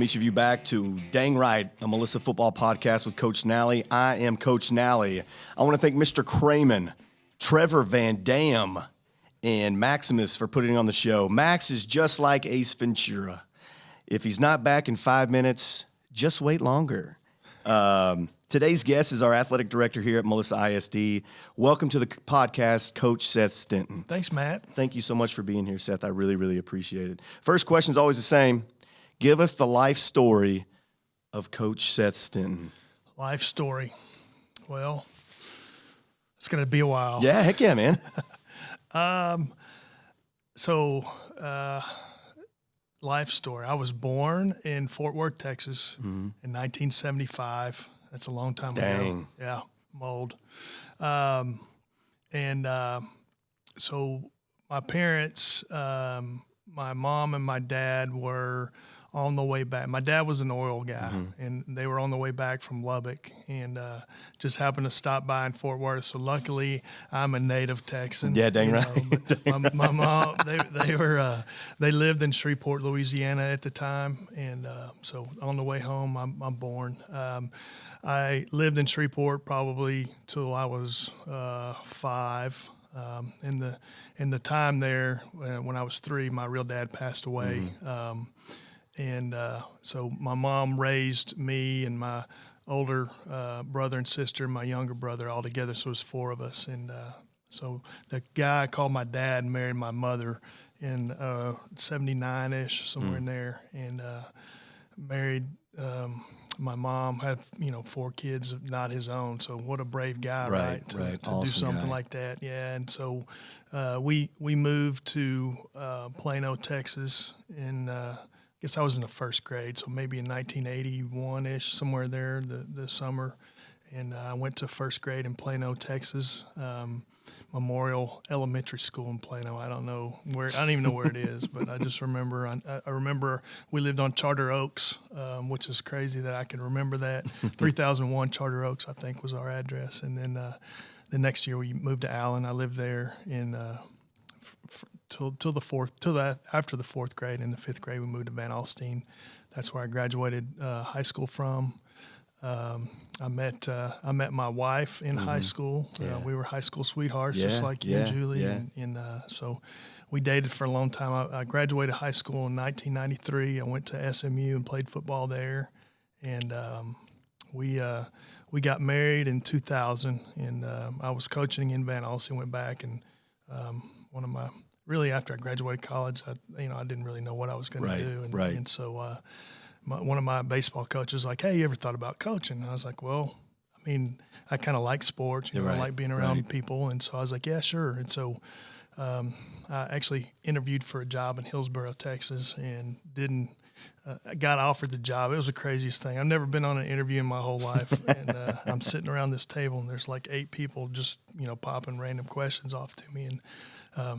each of you back to Dang Right, a Melissa football podcast with Coach Nally. I am Coach Nally. I want to thank Mr. Kramen, Trevor Van Dam, and Maximus for putting on the show. Max is just like Ace Ventura. If he's not back in 5 minutes, just wait longer. Today's guest is our athletic director here at Melissa ISD. Welcome to the podcast, Coach Seth Stinton. Thanks, Matt. Thank you so much for being here, Seth. I really, really appreciate it. First question is always the same. Give us the life story of Coach Seth Stinton. Life story. Well, it's going to be a while. Yeah, heck yeah, man. Life story. I was born in Fort Worth, Texas in 1975. That's a long time ago. Yeah, I'm old. So my parents, my mom and my dad were on the way back. My dad was an oil guy, and they were on the way back from Lubbock, and just happened to stop by in Fort Worth. So luckily, I'm a native Texan. Yeah, dang right. But my mom, they lived in Shreveport, Louisiana at the time, and so on the way home, I'm born. I lived in Shreveport probably till I was 5. In the time there, when I was 3, my real dad passed away. So my mom raised me and my older brother and sister, my younger brother, all together. So it was 4 of us. And so the guy I called my dad married my mother in 79-ish, somewhere in there, and married my mom, had 4 kids, not his own. So what a brave guy, right? To Awesome do something guy. like that. Yeah. And so we moved to Plano, Texas in I guess I was in the 1st grade, so maybe in 1981-ish, somewhere there, the summer. And I went to 1st grade in Plano, Texas, Memorial Elementary School in Plano. I don't even know where it is, but I just remember, I remember we lived on Charter Oaks, which is crazy that I can remember that. 3001 Charter Oaks, I think, was our address. And then the next year we moved to Allen. I lived there in after the 4th grade. In the 5th grade, we moved to Van Alstyne. That's where I graduated high school from. I met my wife in high school. Yeah. We were high school sweethearts, just like you and Julie. Yeah. And so we dated for a long time. I graduated high school in 1993. I went to SMU and played football there. And we got married in 2000. And I was coaching in Van Alstyne, went back, and really after I graduated college, I didn't really know what I was going to do. And so one of my baseball coaches was like, "Hey, you ever thought about coaching?" And I was like, "Well, I mean, I kind of like sports, I like being around people." And so I was like, "Yeah, sure." And so I actually interviewed for a job in Hillsboro, Texas, and I got offered the job. It was the craziest thing. I've never been on an interview in my whole life. And I'm sitting around this table, and there's like 8 people just, popping random questions off to me. And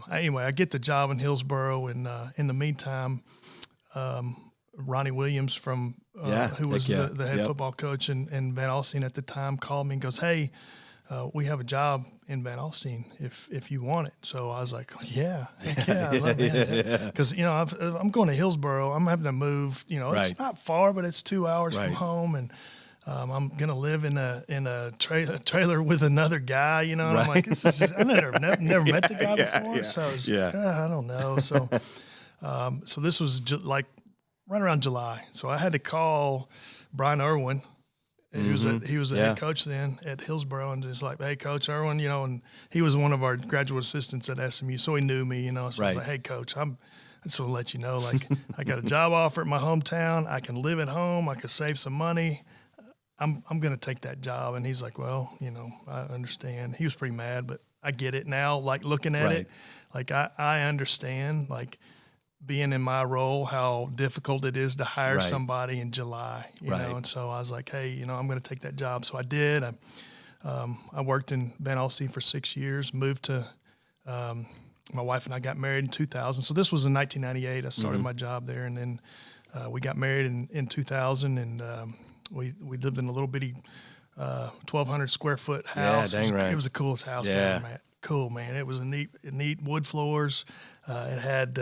anyway, I get the job in Hillsboro, and in the meantime, Ronnie Williams who was the head football coach in Van Alstyne at the time, called me and goes, "Hey, we have a job in Van Alstyne if you want it." So I was like, "Yeah, heck yeah, I love that." Because I'm going to Hillsboro, I'm having to move. It's not far, but it's 2 hours from home, and I'm gonna live in a trailer with another guy. And I'm like, this is just, I never met the guy before, so I was, I don't know. So so this was like right around July. So I had to call Brian Irwin. He was the head coach then at Hillsboro, and just like, "Hey, Coach Irwin," and he was one of our graduate assistants at SMU, so he knew me, So I was like, "Hey, Coach, I just want to let you know, like, I got a job offer at my hometown. I can live at home. I could save some money. I'm going to take that job." And he's like, "Well, I understand." He was pretty mad, but I get it now. Like, looking at it, like, I understand, like, being in my role, how difficult it is to hire somebody in July, you know? And so I was like, "Hey, I'm going to take that job." So I did. I worked in Van Alstyne for 6 years, moved to, my wife and I got married in 2000. So this was in 1998. I started my job there, and then we got married in 2000, and we lived in a little bitty 1,200 square foot house. Yeah, dang right. It was the coolest house Yeah. ever, Matt. cool, man. It was a neat wood floors. It had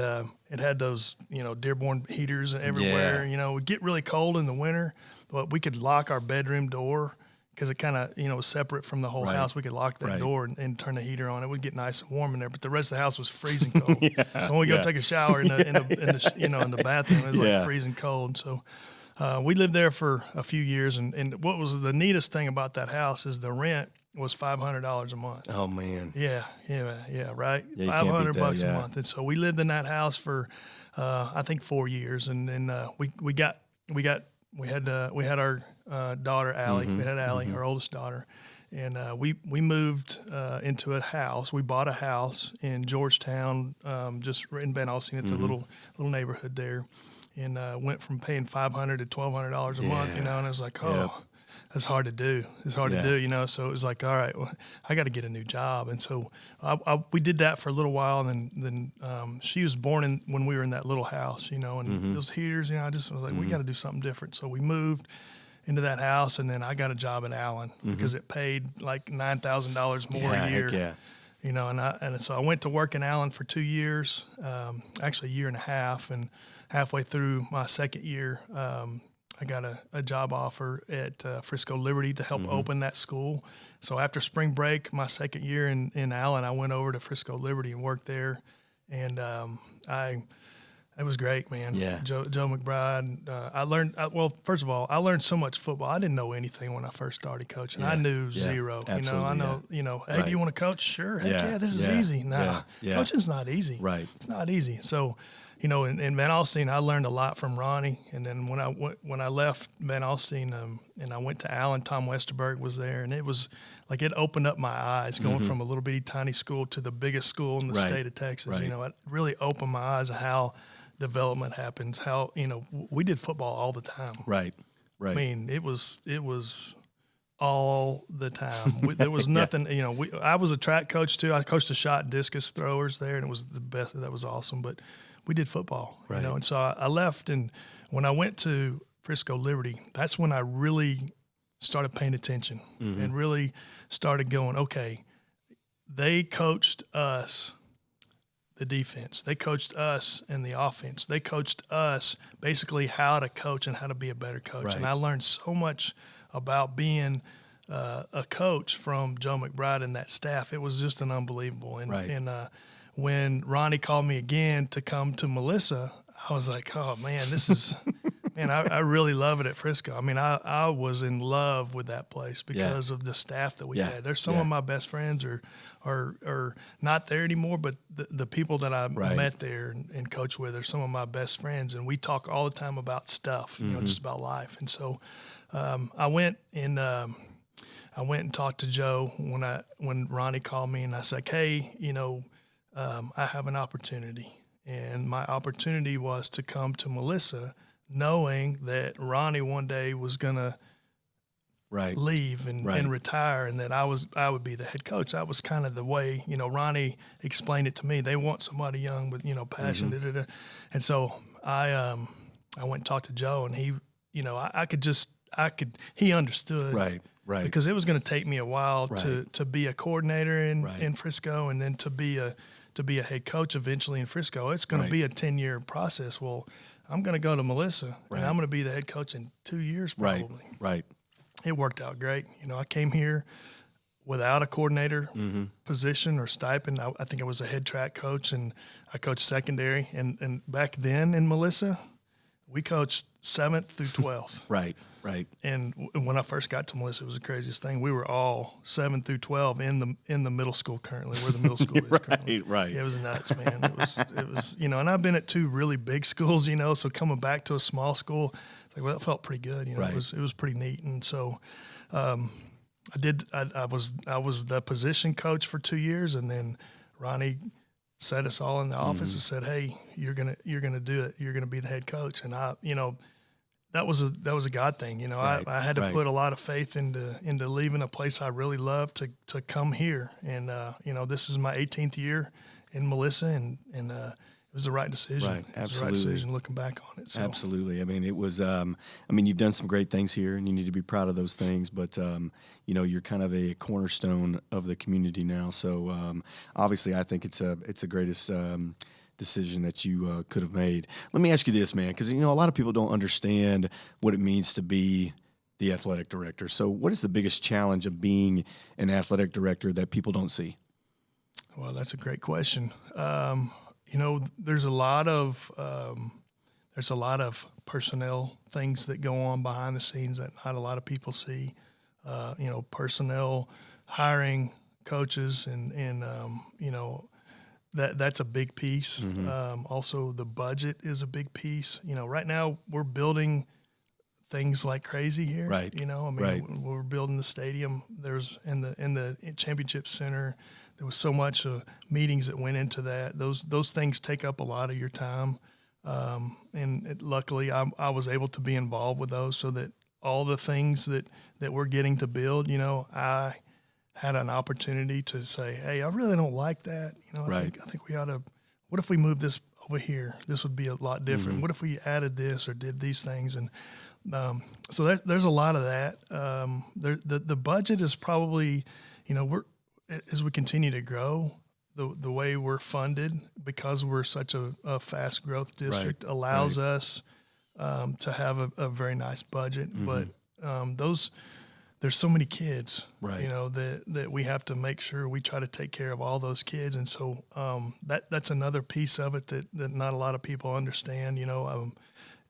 those, Dearborn heaters everywhere. Yeah. It would get really cold in the winter, but we could lock our bedroom door because it kind of, was separate from the whole house. We could lock that door and turn the heater on. It would get nice and warm in there, but the rest of the house was freezing cold. So when we go take a shower in the bathroom, it was like freezing cold. So we lived there for a few years, and what was the neatest thing about that house is the rent was $500 a month. Oh man. Yeah, right. Yeah, $500 a month, and so we lived in that house for I think 4 years, and then we had our daughter Allie. We had Allie, our oldest daughter, and we moved into a house. We bought a house in Georgetown, just in Van Alstyne at the little neighborhood there, and went from paying $500 to $1,200 a month. And it was like, that's hard to do. It's hard to do, So it was like, all right, well, I got to get a new job. And so we did that for a little while. And then she was born when we were in that little house, and those heaters, I just was like, we got to do something different. So we moved into that house, and then I got a job at Allen because it paid like $9,000 more a year. Heck yeah. And so I went to work in Allen for 2 years, actually a year and a half. And halfway through my second year, I got a job offer at Frisco Liberty to help open that school. So after spring break, my second year in Allen, I went over to Frisco Liberty and worked there. And it was great, man. Yeah. Joe McBride. First of all, I learned so much football. I didn't know anything when I first started coaching. I knew zero. Absolutely, hey, do you want to coach? Sure. Heck yeah, this is easy. Nah, coaching's not easy. Right. It's not easy. So, in Van Alstyne, I learned a lot from Ronnie. And then when I left Van Alstyne and I went to Allen, Tom Westerberg was there, and it was like it opened up my eyes going from a little bitty tiny school to the biggest school in the state of Texas. Right. It really opened my eyes of how development happens. How we did football all the time. Right. I mean, it was all the time. There was nothing. I was a track coach too. I coached the shot and discus throwers there, and it was the best. That was awesome. But we did football, and so I left, and when I went to Frisco Liberty, that's when I really started paying attention and really started going, okay, they coached us the defense. They coached us in the offense. They coached us basically how to coach and how to be a better coach. Right. And I learned so much about being a coach from Joe McBride and that staff. It was just an unbelievable. And when Ronnie called me again to come to Melissa, I was like, oh man, this is man, I really love it at Frisco. I mean, I was in love with that place because of the staff that we had. There's some of my best friends are not there anymore, but the people that I met there and coached with are some of my best friends, and we talk all the time about stuff, just about life. And so I went and talked to Joe when Ronnie called me, and I said, hey, I have an opportunity. And my opportunity was to come to Melissa, knowing that Ronnie one day was going to leave and retire, and that I would be the head coach. That was kind of the way, Ronnie explained it to me. They want somebody young with, passion. And so I went and talked to Joe, and he, he understood. Right. Because it was going to take me a while to be a coordinator in Frisco, and then to be a head coach eventually in Frisco. It's going to be a 10-year process. Well, I'm going to go to Melissa, and I'm going to be the head coach in 2 years probably. Right. It worked out great. I came here without a coordinator position or stipend. I think I was a head track coach, and I coached secondary. And back then in Melissa, we coached 7th through 12th. Right. And when I first got to Melissa, it was the craziest thing. We were all 7 through 12 in the middle school currently, where the middle school is currently. Right. Yeah, it was nuts, man. It was, and I've been at 2 really big schools, so coming back to a small school, it's like, well, that felt pretty good. It was pretty neat. And so I was the position coach for 2 years, and then Ronnie set us all in the office and said, hey, you're gonna do it. You're gonna be the head coach. And that was a God thing. I had to put a lot of faith into leaving a place I really love to come here. And, this is my 18th year in Melissa, and it was the right decision. Right, absolutely. It was the right decision looking back on it. So. Absolutely. I mean, it was. I mean, you've done some great things here, and you need to be proud of those things. But you know, you're kind of a cornerstone of the community now. So obviously, I think it's a greatest decision that you could have made. Let me ask you this, man, because you know a lot of people don't understand what it means to be the athletic director. So, what is the biggest challenge of being an athletic director that people don't see? Well, that's a great question. You know, there's a lot of personnel things that go on behind the scenes that not a lot of people see. You know, personnel, hiring coaches, and you know, that's a big piece. Also, the budget is a big piece. You know, right now we're building things like crazy here. Right. You know, I mean, we're building the stadium. There's in the championship center. There was so much meetings that went into that. Those things take up a lot of your time, and luckily I was able to be involved with those, so that all the things that we're getting to build, you know, I had an opportunity to say, hey, I really don't like that. You know, I think we ought to. What if we move this over here? This would be a lot different. What if we added this or did these things? And so there's a lot of that. The budget is probably, you know, as we continue to grow, the way we're funded, because we're such a fast growth district, allows us to have a very nice budget. But there's so many kids, you know, that we have to make sure we try to take care of all those kids. And so that's another piece of it that not a lot of people understand. You know,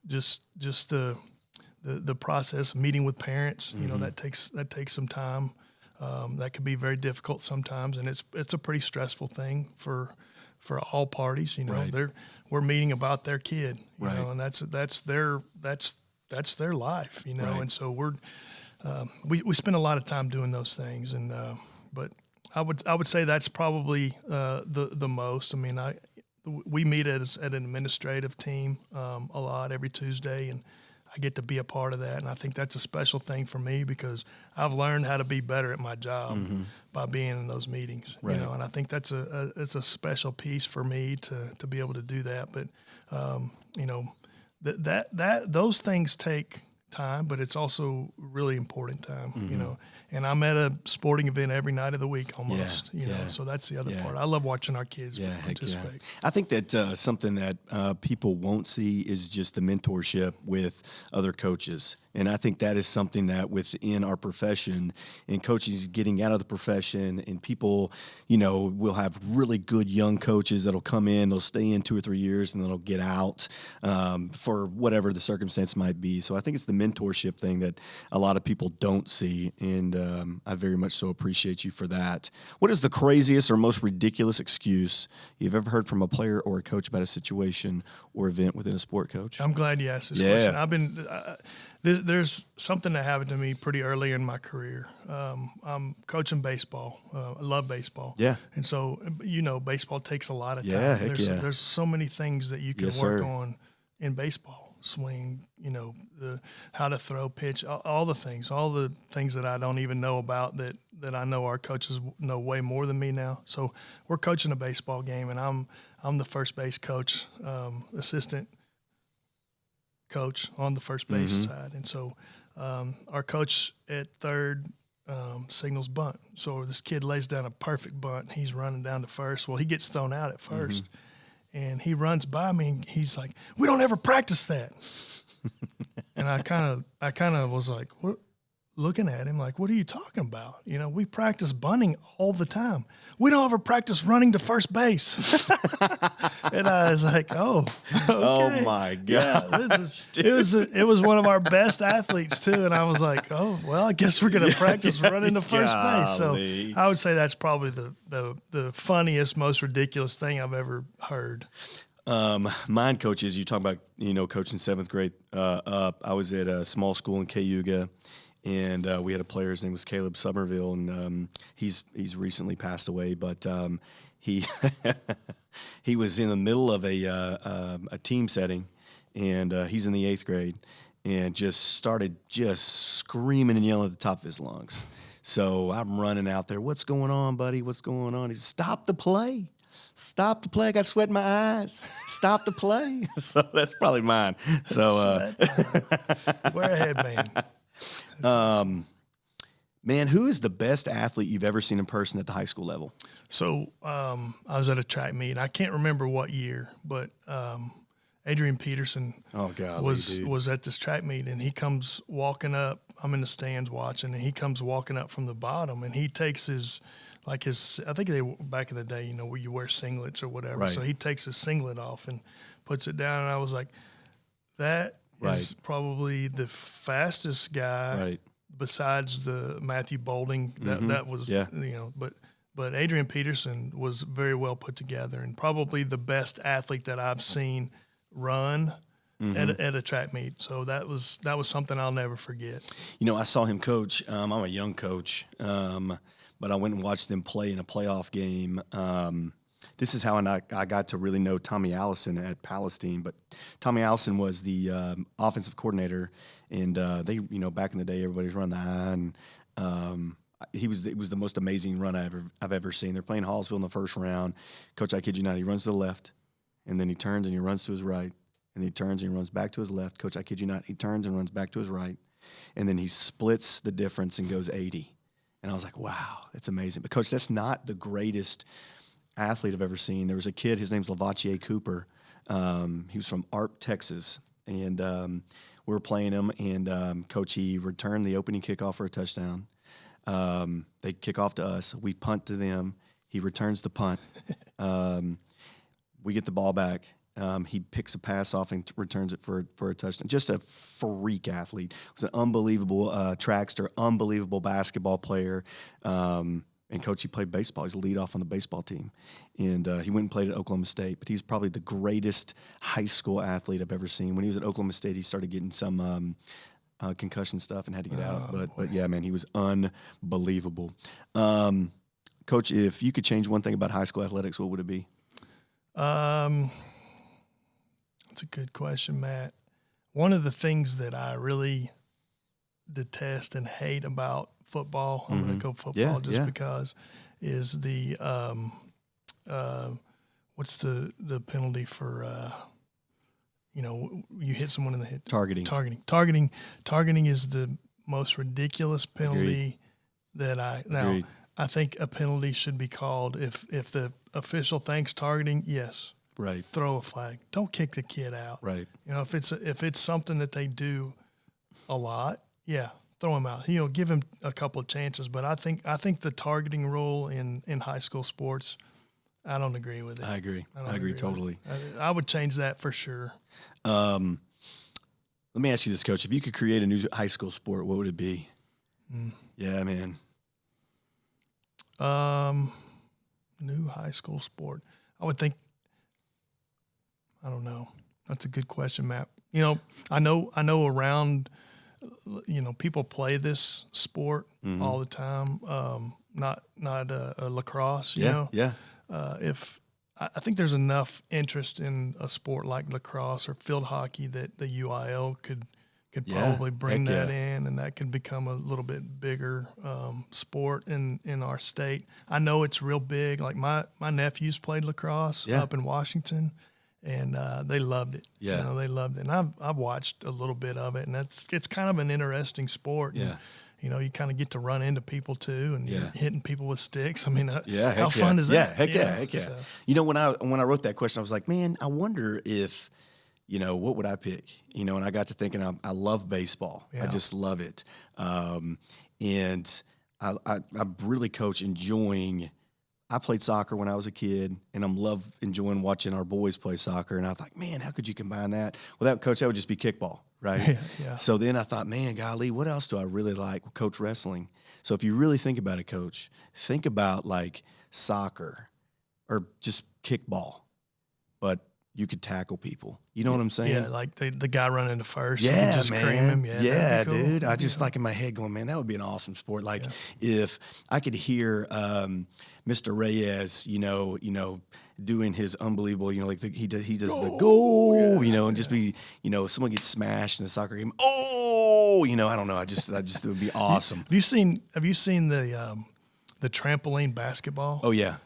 just the process of meeting with parents, you know, that takes some time. That can be very difficult sometimes, and it's a pretty stressful thing for all parties. You know, we're meeting about their kid, you know, and that's their life, you know, and so we spend a lot of time doing those things, and but I would say that's probably the most. I mean, we meet as an administrative team a lot every Tuesday, and I get to be a part of that, and I think that's a special thing for me, because I've learned how to be better at my job by being in those meetings. You know, and I think that's it's a special piece for me to be able to do that. But you know, those things take time, but it's also really important time. You know, and I'm at a sporting event every night of the week almost. You know, so that's the other part. I love watching our kids participate. I think that something that people won't see is just the mentorship with other coaches. And I think that is something that within our profession, and coaches getting out of the profession, and people, you know, will have really good young coaches that'll come in, they'll stay in 2 or 3 years, and then they'll get out for whatever the circumstance might be. So I think it's the mentorship thing that a lot of people don't see, and I very much so appreciate you for that. What is the craziest or most ridiculous excuse you've ever heard from a player or a coach about a situation or event within a sport, Coach? I'm glad you asked this question. I've been there's something that happened to me pretty early in my career. I'm coaching baseball. I love baseball. Yeah. And so, you know, baseball takes a lot of time. Yeah, There's so many things that you can work on in baseball. Swing, you know, how to throw, pitch, all the things that I don't even know about that I know our coaches know way more than me now. So we're coaching a baseball game, and I'm the first base coach, assistant coach on the first base side. And so our coach at third signals bunt. So this kid lays down a perfect bunt. He's running down to first. Well, he gets thrown out at first. And he runs by me, and he's like, "We don't ever practice that." And I kind of was like, "What?" Looking at him like, "What are you talking about? You know, we practice bunting all the time. We don't ever practice running to first base." And I was like, "Oh, okay. Oh my God!" Yeah, it was one of our best athletes too." And I was like, "Oh, well, I guess we're gonna practice running to first base." So I would say that's probably the funniest, most ridiculous thing I've ever heard. Mine, coaches, you talk about, you know, coaching 7th grade up. I was at a small school in Cayuga. And we had a player, his name was Caleb Somerville, and he's recently passed away. But he he was in the middle of a team setting, and he's in the 8th grade, and just started screaming and yelling at the top of his lungs. So I'm running out there. "What's going on, buddy? What's going on?" He said, "Stop the play. Stop the play. I got sweat in my eyes. Stop the play. So that's probably mine. So, wear a headband. Man, who is the best athlete you've ever seen in person at the high school level? So I was at a track meet. I can't remember what year, but Adrian Peterson was at this track meet, and he comes walking up. I'm in the stands watching, and he comes walking up from the bottom, and he takes his I think back in the day, where you wear singlets or whatever. Right. So he takes his singlet off and puts it down, and I was like, that is probably the fastest guy besides the Matthew Bolding. That was, but Adrian Peterson was very well put together and probably the best athlete that I've seen run at a track meet. So that was something I'll never forget. I saw him coach. I'm a young coach, but I went and watched them play in a playoff game. This is how I got to really know Tommy Allison at Palestine. But Tommy Allison was the offensive coordinator, and they, back in the day, everybody's running the eye, and it was the most amazing run I've ever seen. They're playing Hallsville in the first round. Coach, I kid you not, he runs to the left, and then he turns and he runs to his right, and he turns and he runs back to his left. Coach, I kid you not, he turns and runs back to his right, and then he splits the difference and goes 80. And I was like, wow, that's amazing. But, Coach, that's not the greatest athlete I've ever seen. There was a kid, his name's Lavachier Cooper. He was from Arp, Texas. And we were playing him, and, Coach, he returned the opening kickoff for a touchdown. They kick off to us. We punt to them. He returns the punt. We get the ball back. He picks a pass off and returns it for a touchdown. Just a freak athlete. Was an unbelievable trackster, unbelievable basketball player. And, Coach, he played baseball. He's a leadoff on the baseball team. And he went and played at Oklahoma State. But he's probably the greatest high school athlete I've ever seen. When he was at Oklahoma State, he started getting some concussion stuff and had to get out. But, yeah, man, he was unbelievable. Coach, if you could change one thing about high school athletics, what would it be? That's a good question, Matt. One of the things that I really detest and hate about football, I'm going to go football because, is the what's the penalty for you hit someone in the head? Targeting is the most ridiculous penalty that I think a penalty should be called if the official thinks targeting, yes. Right. Throw a flag. Don't kick the kid out. Right. If it's something that they do a lot, throw him out. Give him a couple of chances. But I think the targeting rule in high school sports, I don't agree with it. I agree. I agree totally. I would change that for sure. Let me ask you this, Coach. If you could create a new high school sport, what would it be? Yeah, man. New high school sport. I would think. I don't know. That's a good question, Matt. I know around, people play this sport all the time. Not lacrosse. Yeah. I think there's enough interest in a sport like lacrosse or field hockey that the UIL could probably bring that in, and that could become a little bit bigger sport in our state. I know it's real big. Like my nephews played lacrosse up in Washington. And they loved it. Yeah, they loved it. And I've watched a little bit of it, and it's kind of an interesting sport. Yeah, and, you kind of get to run into people too, and you're hitting people with sticks. I mean, how fun is that? Heck yeah. So. When I wrote that question, I was like, man, I wonder if, what would I pick? And I got to thinking, I love baseball. Yeah. I just love it, and I really coach enjoying. I played soccer when I was a kid, and enjoying watching our boys play soccer. And I thought, man, how could you combine that? Well, Coach, that would just be kickball, right? Yeah. So then I thought, man, golly, what else do I really like? Well, Coach, wrestling. So if you really think about it, Coach, think about like soccer or just kickball, but you could tackle people. You know what I'm saying? Yeah, like the guy running to first. Yeah, just man. Cream him. Yeah, cool. Dude. I just like in my head going, man, that would be an awesome sport. Like if I could hear Mr. Reyes, doing his unbelievable, like he does the goal, and just be, someone gets smashed in the soccer game. Oh, I don't know. I just it would be awesome. Have you seen the trampoline basketball? Oh yeah.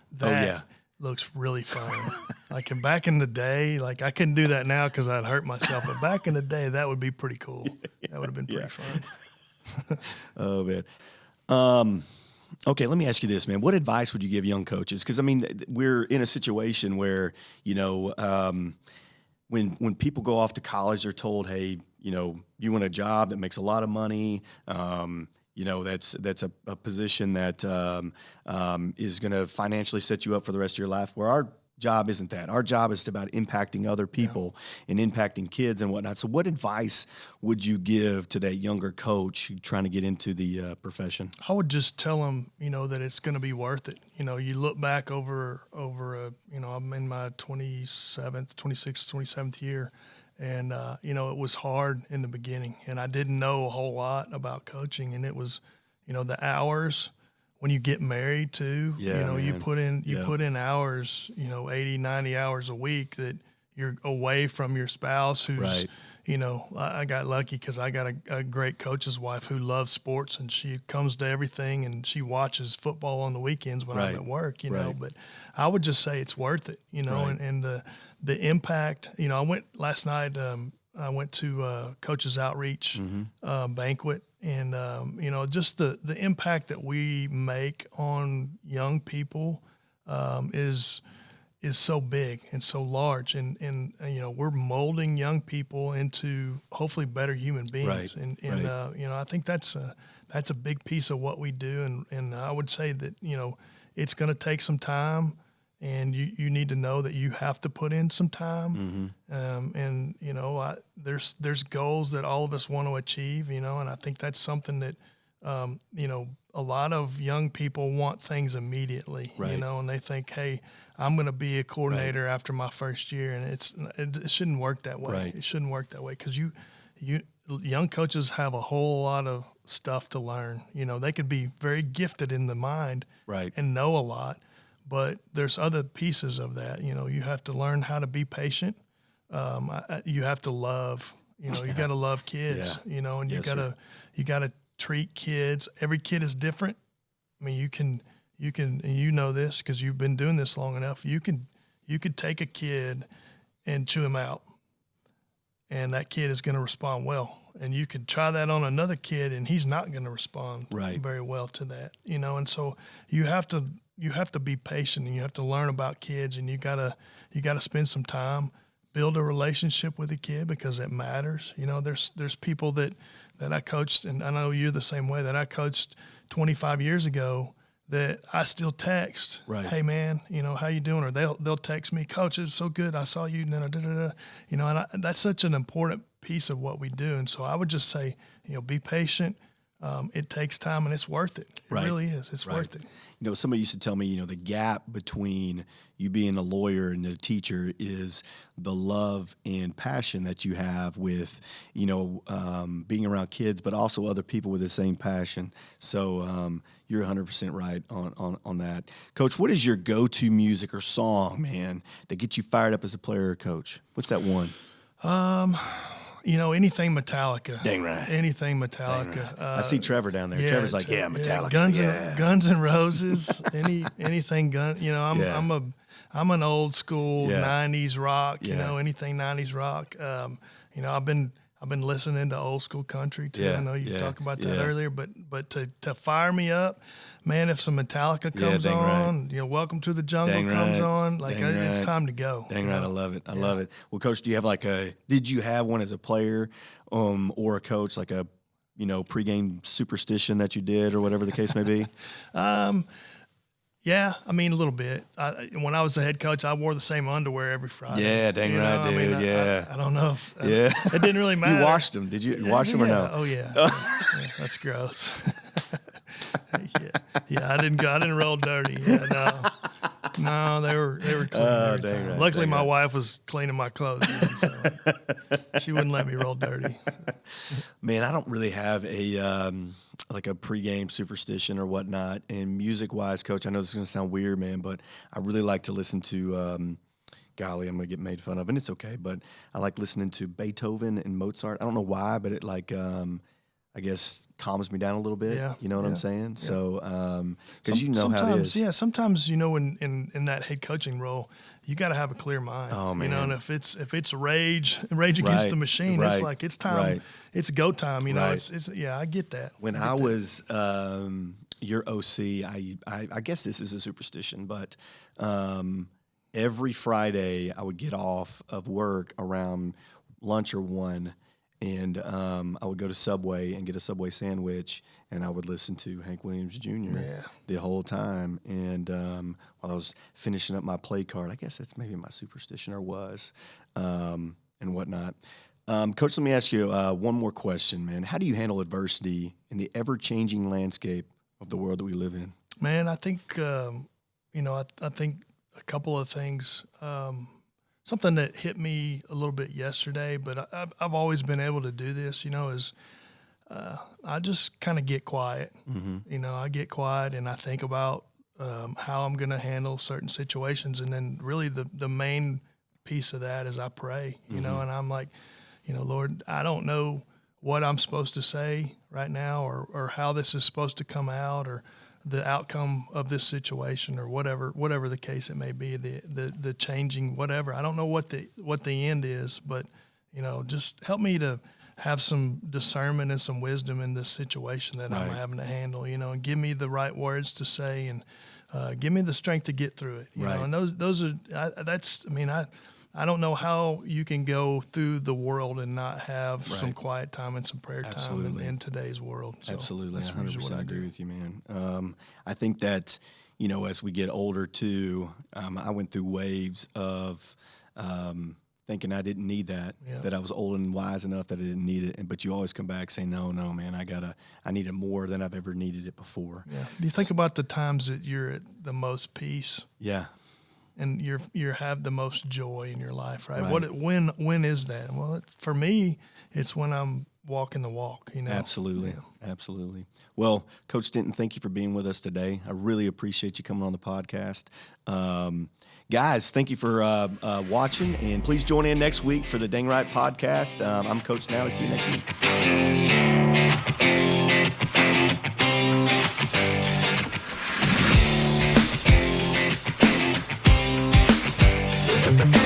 looks really fun. Like back in the day, like I couldn't do that now because I'd hurt myself. But back in the day, that would be pretty cool. That would have been pretty fun. Oh man. Okay, let me ask you this, man. What advice would you give young coaches? Because I mean, we're in a situation where when people go off to college, they're told, hey, you want a job that makes a lot of money. That's a position that is going to financially set you up for the rest of your life. Where our job isn't that. Our job is about impacting other people and impacting kids and whatnot. So what advice would you give to that younger coach trying to get into the profession? I would just tell them, that it's going to be worth it. You look back over I'm in my 26th, 27th year. And, it was hard in the beginning, and I didn't know a whole lot about coaching. And it was, the hours when you get married too, you put in hours, 80, 90 hours a week that you're away from your spouse who's, right. I got lucky because I got a great coach's wife who loves sports, and she comes to everything, and she watches football on the weekends when I'm at work, but I would just say it's worth it, and the impact, I went last night, I went to coaches outreach banquet, and, just the impact that we make on young people is so big and so large, and we're molding young people into hopefully better human beings, and I think that's a big piece of what we do, and I would say that it's going to take some time, and you need to know that you have to put in some time, and there's goals that all of us want to achieve, and I think that's something that a lot of young people want things immediately, and they think, hey, I'm going to be a coordinator after my first year, and it shouldn't work that way. Right. It shouldn't work that way because young coaches have a whole lot of stuff to learn. They could be very gifted in the mind and know a lot, but there's other pieces of that. You have to learn how to be patient. You have to love. You got to love kids. And you got to treat kids. Every kid is different. I mean, you can, and this because you've been doing this long enough. You could take a kid and chew him out, and that kid is going to respond well. And you could try that on another kid, and he's not going to respond very well to that. And so you have to be patient, and you have to learn about kids, and you gotta spend some time, build a relationship with a kid because it matters. There's people that I coached, and I know you're the same way, that I coached 25 years ago that I still text. Right. Hey man, how you doing? Or they'll text me, Coach, it's so good. I saw you. And that's such an important piece of what we do. And so I would just say, be patient. It takes time, and it's worth it. It really is. It's worth it. Somebody used to tell me, the gap between you being a lawyer and a teacher is the love and passion that you have with, being around kids, but also other people with the same passion. So you're 100% right on that. Coach, what is your go-to music or song, man, that gets you fired up as a player or coach? What's that one? Anything Metallica. Dang right. Anything Metallica. Dang right. I see Trevor down there. Trevor's like, Metallica. Guns and Roses. Anything gun. I'm an old school 90s rock. Anything 90s rock. I've been listening to old school country too. I know you talked about that earlier, but to fire me up, man, if some Metallica comes on, Welcome to the Jungle comes on, it's time to go. Dang right, I love it. I love it. Well, Coach, do you have did you have one as a player or a coach, like a, pregame superstition that you did or whatever the case may be? Yeah, a little bit. When I was the head coach, I wore the same underwear every Friday. Yeah, dang right, dude. I don't know if it didn't really matter. You washed them. Did you wash them or no? Oh yeah. That's gross. I didn't roll dirty. No, they were clean every time. Right, luckily, my wife was cleaning my clothes, so she wouldn't let me roll dirty. Man, I don't really have a pregame superstition or whatnot. And music-wise, Coach, I know this is going to sound weird, man, but I really like to listen to golly, I'm going to get made fun of, and it's okay, but I like listening to Beethoven and Mozart. I don't know why, but it I guess, calms me down a little bit. Yeah. You know what I'm saying? Yeah. So, because you know how it is. Yeah, sometimes, in that head coaching role, you got to have a clear mind. Oh, man. And if it's rage against the machine, it's like it's time. Right. It's go time. Right. It's I get that. When I was your OC, I guess this is a superstition, but every Friday I would get off of work around lunch or 1, and I would go to Subway and get a Subway sandwich, and I would listen to Hank Williams Jr. The whole time. And while I was finishing up my play card, I guess that's maybe my superstition, or was, and whatnot. Coach, let me ask you one more question, man. How do you handle adversity in the ever-changing landscape of the world that we live in? Man, I think, I think a couple of things. Something that hit me a little bit yesterday, but I've always been able to do this, is I just kind of get quiet. Mm-hmm. I get quiet and I think about how I'm going to handle certain situations. And then really the main piece of that is I pray, and I'm like, Lord, I don't know what I'm supposed to say right now or how this is supposed to come out or the outcome of this situation or whatever the case it may be, the changing, whatever. I don't know what the end is, but, just help me to have some discernment and some wisdom in this situation that I'm having to handle, and give me the right words to say and give me the strength to get through it, you know, and those are, I don't know how you can go through the world and not have some quiet time and some prayer time in today's world. So absolutely. that's 100% agree with you, man. I think that, as we get older too, I went through waves of thinking I didn't need that, that I was old and wise enough that I didn't need it. But you always come back saying, no, man, I need it more than I've ever needed it before. Yeah. Do you think about the times that you're at the most peace? Yeah. And you have the most joy in your life, right? When is that? Well, for me, it's when I'm walking the walk. Absolutely, absolutely. Well, Coach Stinton, thank you for being with us today. I really appreciate you coming on the podcast, guys. Thank you for watching, and please join in next week for the Dang Right podcast. I'm Coach Nally. See you next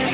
week.